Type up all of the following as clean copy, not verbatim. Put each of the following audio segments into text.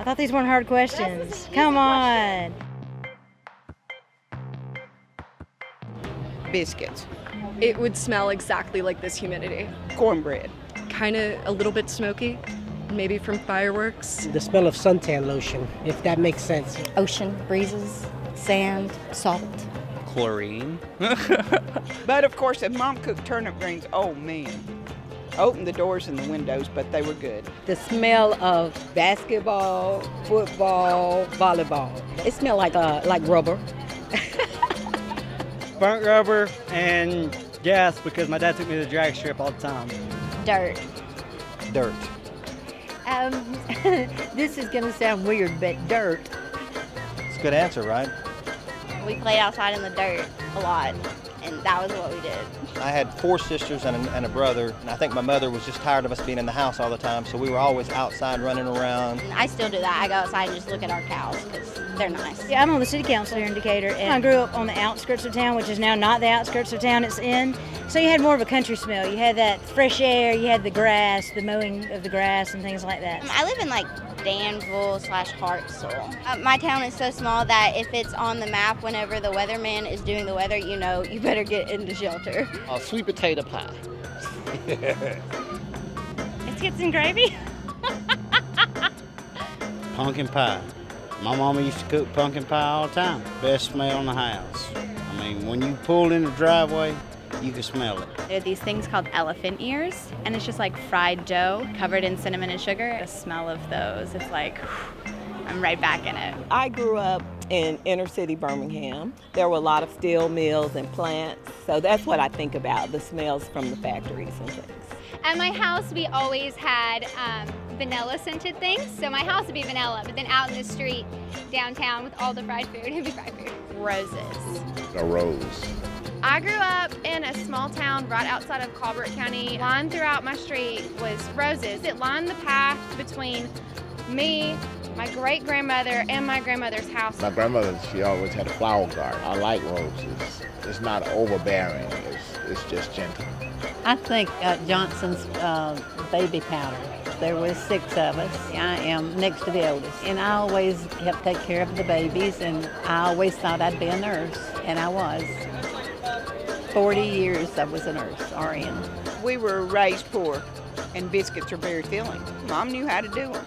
thought these weren't hard questions. Come on. Biscuits. It would smell exactly like this humidity. Cornbread. Kind of a little bit smoky, maybe from fireworks. The smell of suntan lotion, if that makes sense. Ocean breezes, sand, salt. Chlorine. But of course, if Mom cooked turnip greens, oh man. Opened the doors and the windows, but they were good. The smell of basketball, football, volleyball. It smelled like rubber. Burnt rubber and gas because my dad took me to the drag strip all the time. Dirt. Dirt. This is going to sound weird, but dirt. It's a good answer, right? We played outside in the dirt a lot, and that was what we did. I had 4 sisters and a brother, and I think my mother was just tired of us being in the house all the time, so we were always outside running around. I still do that. I go outside and just look at our cows because they're nice. Yeah, I'm on the city council here in Decatur, and I grew up on the outskirts of town, which is now not the outskirts of town it's in. So you had more of a country smell. You had that fresh air, you had the grass, the mowing of the grass and things like that. I live in Danville/Hartselle. My town is so small that if it's on the map whenever the weatherman is doing the weather, you know you better get into shelter. Sweet potato pie. Biscuits and gravy? Pumpkin pie. My mama used to cook pumpkin pie all the time. Best smell in the house. I mean, when you pull in the driveway, you can smell it. There are these things called elephant ears, and it's just like fried dough covered in cinnamon and sugar. The smell of those, it's like, I'm right back in it. I grew up in inner city Birmingham. There were a lot of steel mills and plants, so that's what I think about, the smells from the factories and things. At my house, we always had vanilla scented things, so my house would be vanilla, but then out in the street downtown with all the fried food, it'd be fried food. Roses. A rose. I grew up in a small town right outside of Colbert County. Lined throughout my street was roses. It lined the path between me, my great-grandmother, and my grandmother's house. My grandmother, she always had a flower garden. I like roses. It's not overbearing. It's just gentle. I think Johnson's baby powder. There was 6 of us. I am next to the oldest. And I always helped take care of the babies, and I always thought I'd be a nurse, and I was. 40 years I was a nurse, RN. We were raised poor, and biscuits are very filling. Mom knew how to do them.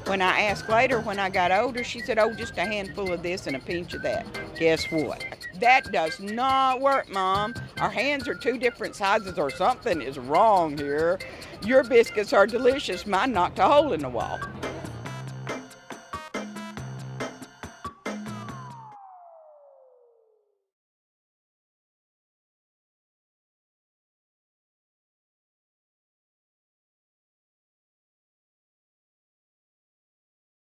When I asked later, when I got older, she said, oh, just a handful of this and a pinch of that. Guess what? That does not work, Mom. Our hands are 2 different sizes or something is wrong here. Your biscuits are delicious. Mine knocked a hole in the wall.